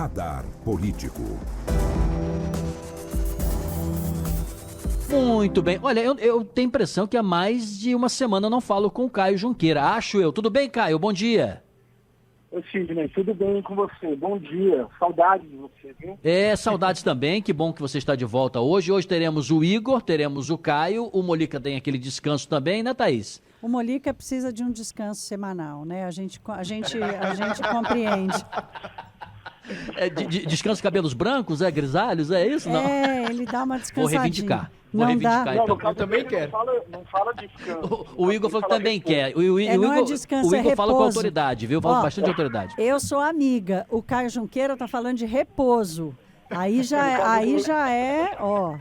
Radar Político. Muito bem. Olha, eu tenho a impressão que há mais de uma semana eu não falo com o Caio Junqueira. Acho eu. Tudo bem, Caio? Bom dia. Oi, Sidney, tudo bem com você? Bom dia. Saudade de você, viu? Saudades também. Que bom que você está de volta hoje. Hoje teremos o Igor, teremos o Caio. O Molica tem aquele descanso também, né, Thaís? O Molica precisa de um descanso semanal, né? A gente compreende. Descanso cabelos brancos, grisalhos, é isso? Não. Ele dá uma descansadinha. Vou reivindicar. Não reivindicar, dá. então. Eu também quero. Não fala descanso. O Igor falou que também quer. Não é descanso, o Igor é fala com repouso. autoridade, viu? Fala com bastante autoridade. Eu sou amiga. O Caio Junqueira tá falando de repouso. Aí já é, ó.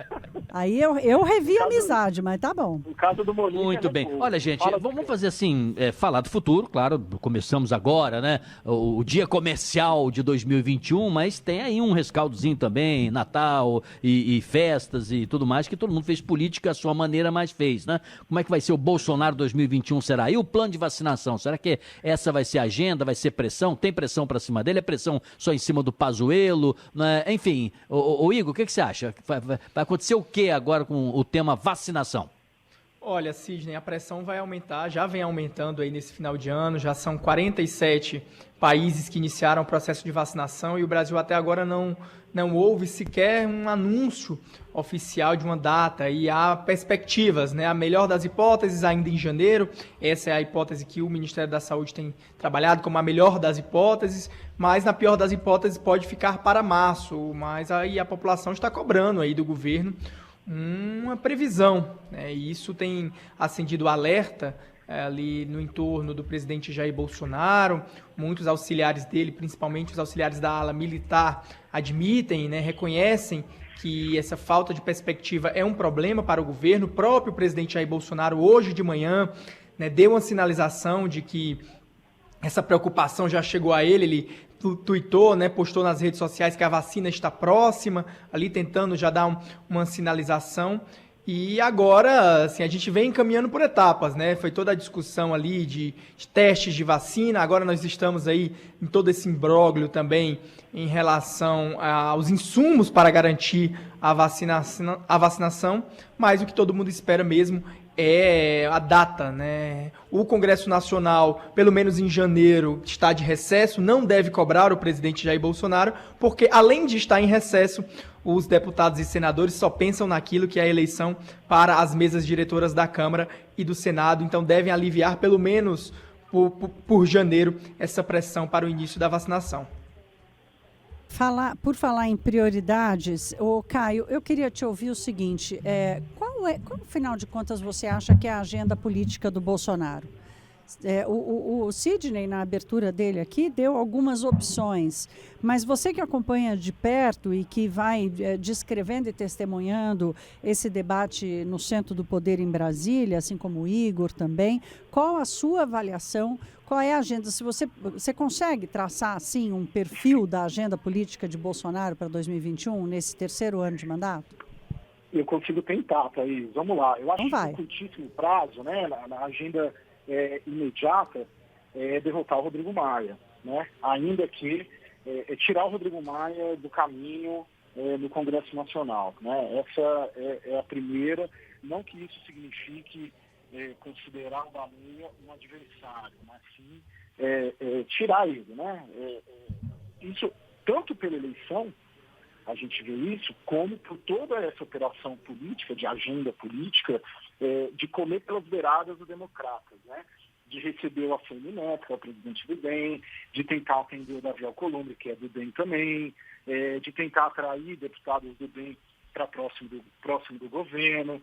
Aí eu revi a amizade, mas tá bom. No caso do Molica, Muito bem. Olha, gente, vamos fazer assim, falar do futuro, claro, começamos agora, né? O dia comercial de 2021, mas tem aí um rescaldozinho também, Natal e festas e tudo mais, que todo mundo fez política à sua maneira, mas fez, né? Como é que vai ser o Bolsonaro 2021, será? E o plano de vacinação, será que essa vai ser a agenda, vai ser pressão? Tem pressão pra cima dele? É pressão só em cima do Pazuello, né? Enfim, o Igor, o que você acha? Vai acontecer o que agora com o tema vacinação? Olha, Sidney, a pressão vai aumentar, já vem aumentando aí nesse final de ano, já são 47 países que iniciaram o processo de vacinação e o Brasil até agora não houve sequer um anúncio oficial de uma data e há perspectivas, né? A melhor das hipóteses ainda em janeiro, essa é a hipótese que o Ministério da Saúde tem trabalhado como a melhor das hipóteses, mas na pior das hipóteses pode ficar para março, mas aí a população está cobrando aí do governo uma previsão, né? E isso tem acendido alerta ali no entorno do presidente Jair Bolsonaro. Muitos auxiliares dele, principalmente os auxiliares da ala militar, admitem, né, reconhecem que essa falta de perspectiva é um problema para o governo. O próprio presidente Jair Bolsonaro, hoje de manhã, né, deu uma sinalização de que essa preocupação já chegou a ele tuitou, né, postou nas redes sociais que a vacina está próxima, ali tentando já dar uma sinalização. E agora, assim, a gente vem caminhando por etapas, né? Foi toda a discussão ali de testes de vacina, agora nós estamos aí em todo esse imbróglio também em relação aos insumos para garantir a vacinação, mas o que todo mundo espera mesmo é a data, né? O Congresso Nacional, pelo menos em janeiro, está de recesso, não deve cobrar o presidente Jair Bolsonaro, porque além de estar em recesso, os deputados e senadores só pensam naquilo que é a eleição para as mesas diretoras da Câmara e do Senado, então devem aliviar pelo menos por janeiro essa pressão para o início da vacinação. Por falar em prioridades, Caio, eu queria te ouvir o seguinte, qual, afinal de contas, você acha que é a agenda política do Bolsonaro? O Sidney, na abertura dele aqui, deu algumas opções, mas você que acompanha de perto e que vai descrevendo e testemunhando esse debate no Centro do Poder em Brasília, assim como o Igor também, qual a sua avaliação, qual é a agenda? Se você consegue traçar assim um perfil da agenda política de Bolsonaro para 2021, nesse terceiro ano de mandato? Eu consigo tentar, Thaís. Vamos lá. Eu acho então que no curtíssimo prazo, né, na agenda imediata, é derrotar o Rodrigo Maia, né? Ainda que tirar o Rodrigo Maia do caminho no Congresso Nacional, né? Essa é a primeira, não que isso signifique considerar o Maia um adversário, mas sim tirar ele, né? Isso tanto pela eleição, a gente vê isso, como por toda essa operação política, de agenda política, de comer pelas beiradas do Democratas, né? De receber o ACM Neto, que é o presidente do DEM, de tentar atender o Davi Alcolumbre, que é do DEM também, de tentar atrair deputados do DEM para próximo do governo.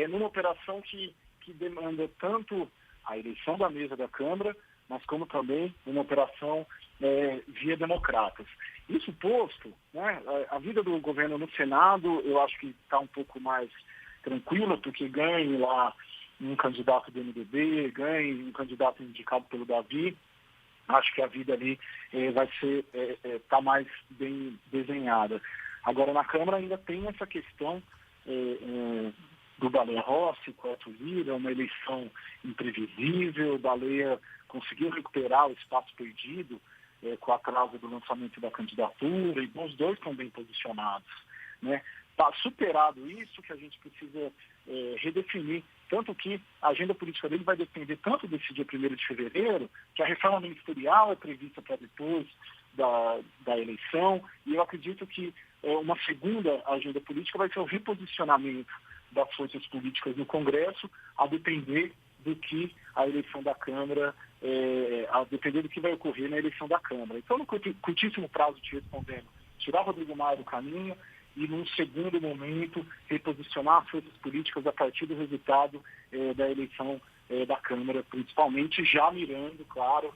Numa operação que demanda tanto a eleição da mesa da Câmara, mas como também uma operação via democratas. Isso posto, né, a vida do governo no Senado, eu acho que está um pouco mais tranquila, porque ganhe lá um candidato do MDB, ganhe um candidato indicado pelo Davi. Acho que a vida ali vai ser tá mais bem desenhada. Agora, na Câmara ainda tem essa questão do Baleia Rossi com o Arthur Lira, uma eleição imprevisível. O Baleia conseguiu recuperar o espaço perdido com o atraso do lançamento da candidatura, e os dois estão bem posicionados, né? Tá superado isso, que a gente precisa redefinir, tanto que a agenda política dele vai depender tanto desse dia 1º de fevereiro, que a reforma ministerial é prevista para depois da eleição, e eu acredito que uma segunda agenda política vai ser o reposicionamento das forças políticas no Congresso, a depender do que a eleição da Câmara, a depender do que vai ocorrer na eleição da Câmara. Então, no curtíssimo prazo te respondendo, tirar Rodrigo Maia do caminho e, num segundo momento, reposicionar as forças políticas a partir do resultado da eleição da Câmara, principalmente já mirando, claro,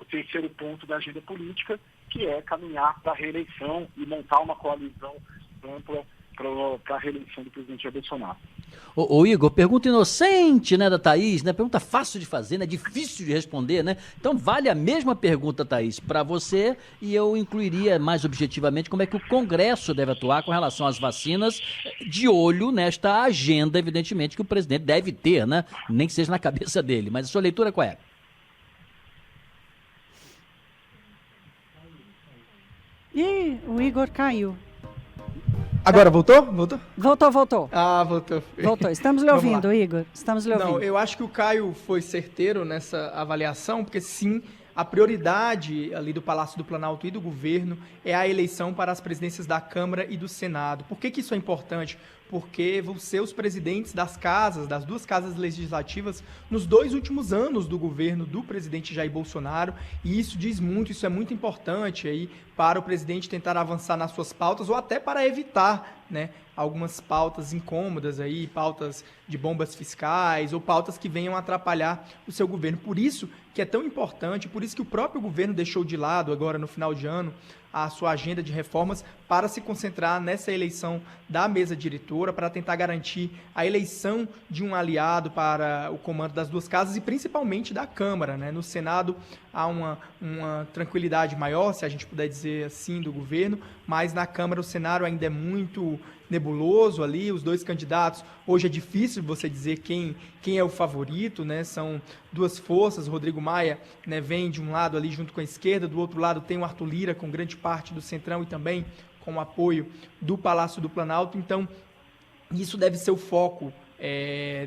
o terceiro ponto da agenda política, que é caminhar para a reeleição e montar uma coalizão ampla para a reeleição do presidente Jair Bolsonaro. Ô Igor, pergunta inocente, né, da Thaís, né? Pergunta fácil de fazer, né? Difícil de responder, né? Então vale a mesma pergunta, Thaís, para você, e eu incluiria mais objetivamente como é que o Congresso deve atuar com relação às vacinas, de olho nesta agenda, evidentemente, que o presidente deve ter, né? Nem que seja na cabeça dele. Mas a sua leitura qual é? Ih, o Igor caiu. Agora, voltou? Voltou. Ah, voltou. Voltou. Estamos lhe ouvindo, Igor. Estamos lhe ouvindo. Não, eu acho que o Caio foi certeiro nessa avaliação, porque sim, a prioridade ali do Palácio do Planalto e do governo é a eleição para as presidências da Câmara e do Senado. Por que isso é importante? Porque vão ser os presidentes das duas casas legislativas, nos 2 últimos anos do governo do presidente Jair Bolsonaro, e isso diz muito, isso é muito importante aí para o presidente tentar avançar nas suas pautas, ou até para evitar, né, algumas pautas incômodas aí, pautas de bombas fiscais, ou pautas que venham atrapalhar o seu governo. Por isso que é tão importante, por isso que o próprio governo deixou de lado agora no final de ano a sua agenda de reformas para se concentrar nessa eleição da mesa diretora, para tentar garantir a eleição de um aliado para o comando das duas casas e principalmente da Câmara, né? No Senado há uma tranquilidade maior, se a gente puder dizer assim, do governo, mas na Câmara o cenário ainda é muito nebuloso ali, os dois candidatos, hoje é difícil você dizer quem é o favorito, né? São duas forças, o Rodrigo Maia, né, vem de um lado ali junto com a esquerda, do outro lado tem o Arthur Lira com grande parte do Centrão e também com o apoio do Palácio do Planalto, então isso deve ser o foco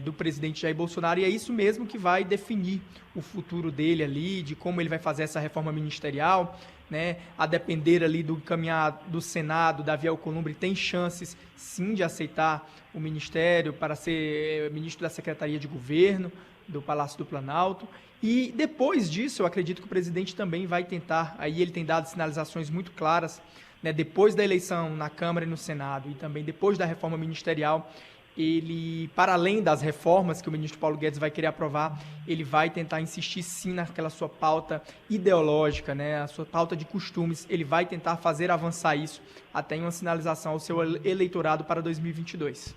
do presidente Jair Bolsonaro, e é isso mesmo que vai definir o futuro dele ali, de como ele vai fazer essa reforma ministerial, né? A depender ali do caminhar do Senado, Davi Alcolumbre tem chances sim de aceitar o ministério para ser ministro da Secretaria de Governo do Palácio do Planalto, e depois disso eu acredito que o presidente também vai tentar, aí ele tem dado sinalizações muito claras, né, depois da eleição na Câmara e no Senado e também depois da reforma ministerial, ele, para além das reformas que o ministro Paulo Guedes vai querer aprovar, ele vai tentar insistir sim naquela sua pauta ideológica, né, a sua pauta de costumes, ele vai tentar fazer avançar isso até em uma sinalização ao seu eleitorado para 2022.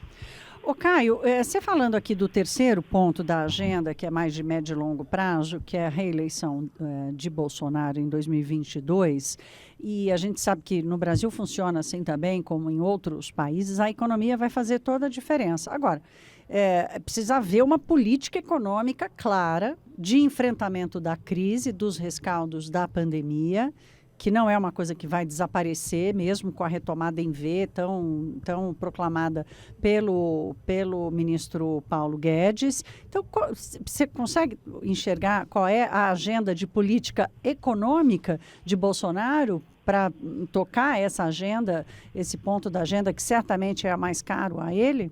Ô Caio, você falando aqui do terceiro ponto da agenda, que é mais de médio e longo prazo, que é a reeleição de Bolsonaro em 2022, e a gente sabe que no Brasil funciona assim também, como em outros países, a economia vai fazer toda a diferença. Agora, precisa haver uma política econômica clara de enfrentamento da crise, dos rescaldos da pandemia, que não é uma coisa que vai desaparecer, mesmo com a retomada em V, tão proclamada pelo ministro Paulo Guedes. Então, você consegue enxergar qual é a agenda de política econômica de Bolsonaro para tocar essa agenda, esse ponto da agenda que certamente é mais caro a ele?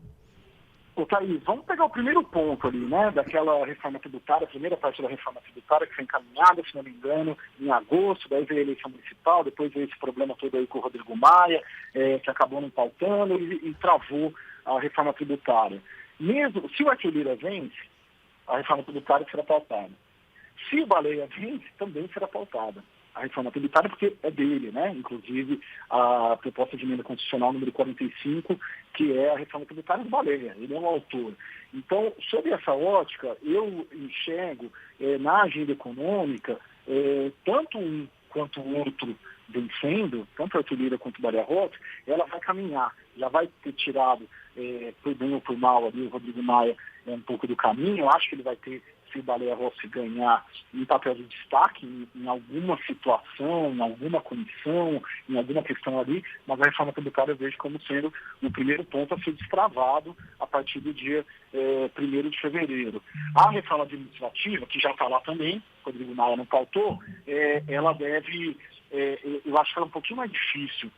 Ô, Thaís, vamos pegar o primeiro ponto ali, né, daquela reforma tributária, a primeira parte da reforma tributária que foi encaminhada, se não me engano, em agosto, daí veio a eleição municipal, depois veio esse problema todo aí com o Rodrigo Maia, que acabou não pautando e travou a reforma tributária. Mesmo se o Arthur Lira vence, a reforma tributária será pautada. Se o Baleia vence, também será pautada a reforma tributária, porque é dele, né? Inclusive a proposta de emenda constitucional número 45, que é a reforma tributária do Baleia, ele é o autor. Então, sob essa ótica, eu enxergo na agenda econômica, tanto um quanto o outro vencendo, tanto a Arthur Lira quanto o Baleia Rossi, ela vai caminhar, já vai ter tirado, por bem ou por mal, ali, o Rodrigo Maia um pouco do caminho. Eu acho que ele vai ter se o Baleia Rossi ganhar um papel de destaque em alguma situação, em alguma comissão, em alguma questão ali, mas a reforma tributária eu vejo como sendo o primeiro ponto a ser destravado a partir do dia 1º de fevereiro. A reforma administrativa, que já está lá também, Rodrigo Maia não pautou, ela deve, eu acho que ela é um pouquinho mais difícil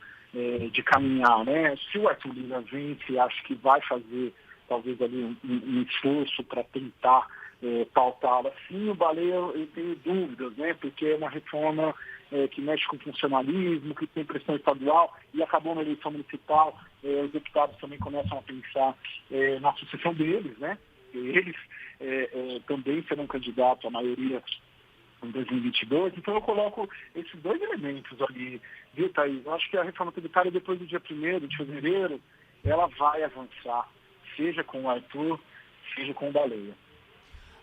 de caminhar, né? Se o Arthur Lira vence, acho que vai fazer talvez ali um esforço para tentar pautá-la. Sim, o Baleia eu tenho dúvidas, né? Porque é uma reforma que mexe com funcionalismo, que tem pressão estadual, e acabou na eleição municipal, os deputados também começam a pensar na sucessão deles, né? Eles também serão candidatos, a maioria em 2022, então eu coloco esses dois elementos ali, viu, Thaís? Eu acho que a reforma tributária, depois do dia 1º de fevereiro, ela vai avançar, seja com o Arthur, seja com o Baleia.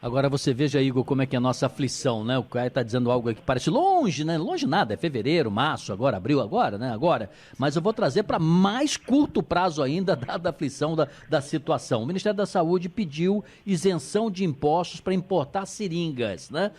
Agora você veja, Igor, como é que é a nossa aflição, né? O Caio está dizendo algo que parece longe, né? Longe nada, é fevereiro, março, agora, abril, agora, né? Agora. Mas eu vou trazer para mais curto prazo ainda, dada a aflição da situação. O Ministério da Saúde pediu isenção de impostos para importar seringas, né?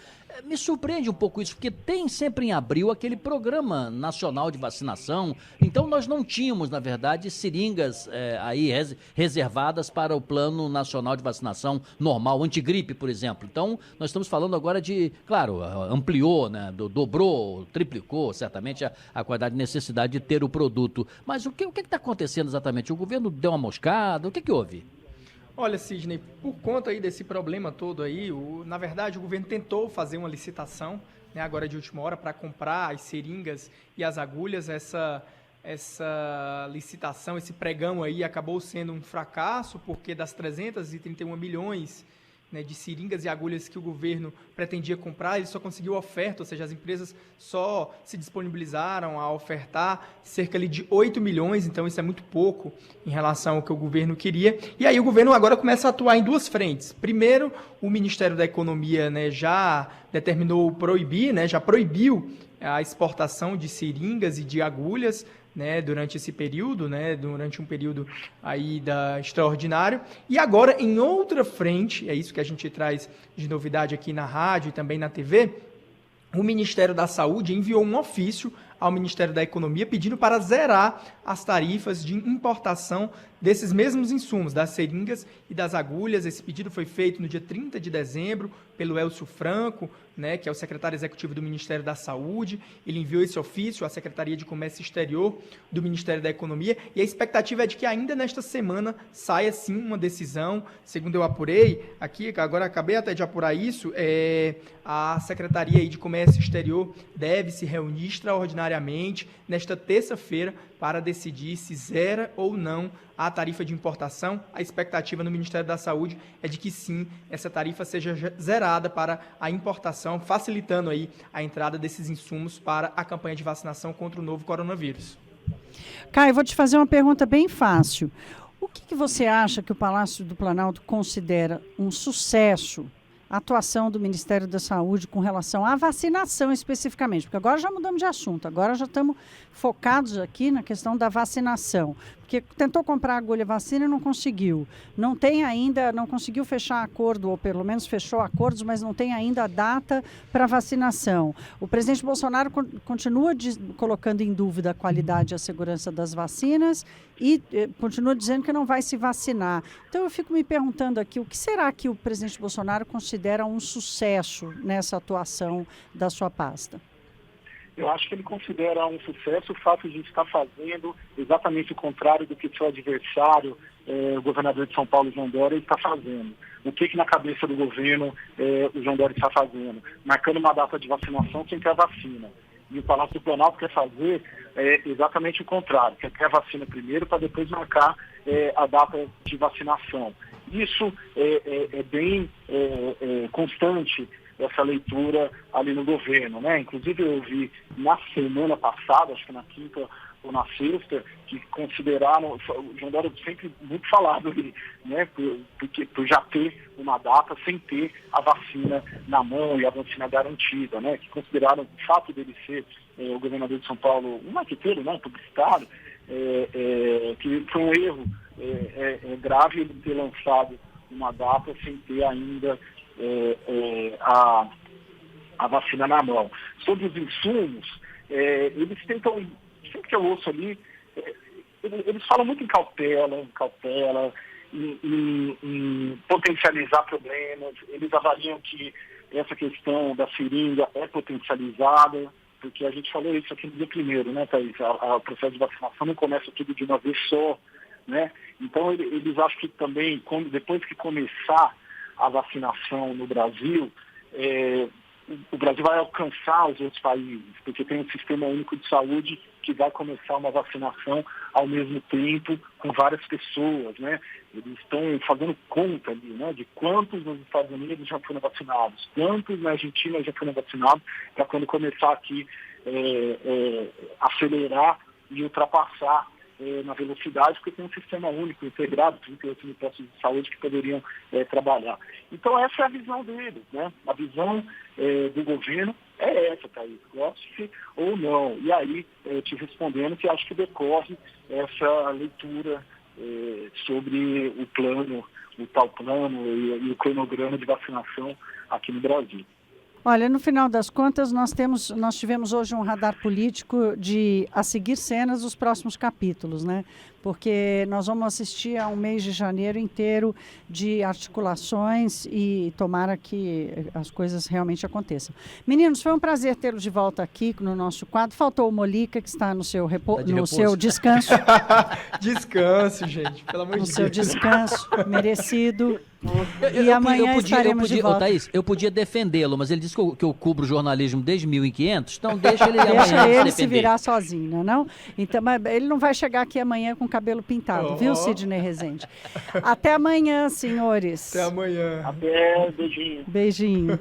Me surpreende um pouco isso, porque tem sempre em abril aquele programa nacional de vacinação, então nós não tínhamos, na verdade, seringas aí reservadas para o plano nacional de vacinação normal, antigripe, por exemplo. Então, nós estamos falando agora de, claro, ampliou, né, dobrou, triplicou, certamente, a quantidade de necessidade de ter o produto. Mas o que está acontecendo exatamente? O governo deu uma moscada? O que houve? Olha, Sidney, por conta aí desse problema todo aí, na verdade o governo tentou fazer uma licitação, né, agora de última hora, para comprar as seringas e as agulhas. Essa licitação, esse pregão aí acabou sendo um fracasso, porque das 331 milhões, né, de seringas e agulhas que o governo pretendia comprar, ele só conseguiu oferta, ou seja, as empresas só se disponibilizaram a ofertar cerca ali de 8 milhões, então isso é muito pouco em relação ao que o governo queria. E aí o governo agora começa a atuar em duas frentes. Primeiro, o Ministério da Economia, né, já determinou proibir, né, já proibiu a exportação de seringas e de agulhas, né, durante esse período, né, durante um período aí extraordinário. E agora, em outra frente, é isso que a gente traz de novidade aqui na rádio e também na TV, o Ministério da Saúde enviou um ofício ao Ministério da Economia pedindo para zerar as tarifas de importação desses mesmos insumos, das seringas e das agulhas. Esse pedido foi feito no dia 30 de dezembro pelo Elcio Franco, né, que é o secretário executivo do Ministério da Saúde. Ele enviou esse ofício à Secretaria de Comércio Exterior do Ministério da Economia, e a expectativa é de que ainda nesta semana saia sim uma decisão. Segundo eu apurei aqui, agora acabei até de apurar isso, a Secretaria aí de Comércio Exterior deve se reunir extraordinariamente nesta terça-feira para decidir se zera ou não a tarifa de importação. A expectativa no Ministério da Saúde é de que sim, essa tarifa seja zerada para a importação, facilitando aí a entrada desses insumos para a campanha de vacinação contra o novo coronavírus. Caio, vou te fazer uma pergunta bem fácil. O que você acha que o Palácio do Planalto considera um sucesso, a atuação do Ministério da Saúde com relação à vacinação especificamente? Porque agora já mudamos de assunto, agora já estamos focados aqui na questão da vacinação. Porque tentou comprar agulha vacina e não conseguiu. Não tem ainda, não conseguiu fechar acordo, ou pelo menos fechou acordos, mas não tem ainda a data para vacinação. O presidente Bolsonaro continua colocando em dúvida a qualidade e a segurança das vacinas e continua dizendo que não vai se vacinar. Então eu fico me perguntando aqui, o que será que o presidente Bolsonaro considera um sucesso nessa atuação da sua pasta? Eu acho que ele considera um sucesso o fato de estar fazendo exatamente o contrário do que seu adversário, o governador de São Paulo, João Dória, está fazendo. O que na cabeça do governo o João Dória está fazendo? Marcando uma data de vacinação sem ter a vacina. E o Palácio do Planalto quer fazer exatamente o contrário, quer ter a vacina primeiro para depois marcar a data de vacinação. Isso é bem constante, essa leitura ali no governo, né? Inclusive eu vi na semana passada, acho que na quinta ou na sexta, que consideraram, o João Dória sempre muito falado ali, né? Por já ter uma data sem ter a vacina na mão e a vacina garantida, né? Que consideraram o fato dele ser o governador de São Paulo um marqueteiro, né? Publicitário, que foi um erro grave ele ter lançado uma data sem ter ainda a vacina na mão. Sobre os insumos, eles tentam, sempre que eu ouço ali, eles falam muito em cautela, em potencializar problemas. Eles avaliam que essa questão da seringa é potencializada, porque a gente falou isso aqui no dia primeiro, né, Thaís? O processo de vacinação não começa tudo de uma vez só, né? Então, eles acham que também, depois que começar a vacinação no Brasil, o Brasil vai alcançar os outros países, porque tem um sistema único de saúde que vai começar uma vacinação ao mesmo tempo com várias pessoas, né? Eles estão fazendo conta ali, né, de quantos nos Estados Unidos já foram vacinados, quantos na Argentina já foram vacinados, para quando começar aqui acelerar e ultrapassar na velocidade, porque tem um sistema único, integrado, 38 mil postos de saúde que poderiam trabalhar. Então, essa é a visão deles, né? A visão do governo é essa, Thaís, goste ou não. E aí, te respondendo que acho que decorre essa leitura sobre o plano, o tal plano e o cronograma de vacinação aqui no Brasil. Olha, no final das contas, nós tivemos hoje um radar político de a seguir cenas dos próximos capítulos, né? Porque nós vamos assistir a um mês de janeiro inteiro de articulações e tomara que as coisas realmente aconteçam. Meninos, foi um prazer tê-los de volta aqui no nosso quadro. Faltou o Molica, que está no seu, seu descanso. Descanso, gente, pelo amor de Deus. No seu descanso merecido. E amanhã estaremos de volta. Thaís, eu podia defendê-lo, mas ele disse que eu cubro jornalismo desde 1500, então deixa ele Deixa amanhã ele se virar sozinho, não? Então, mas ele não vai chegar aqui amanhã com o cabelo pintado, viu, Sidney Rezende? Até amanhã, senhores. Até amanhã. Até, beijinho. Beijinho.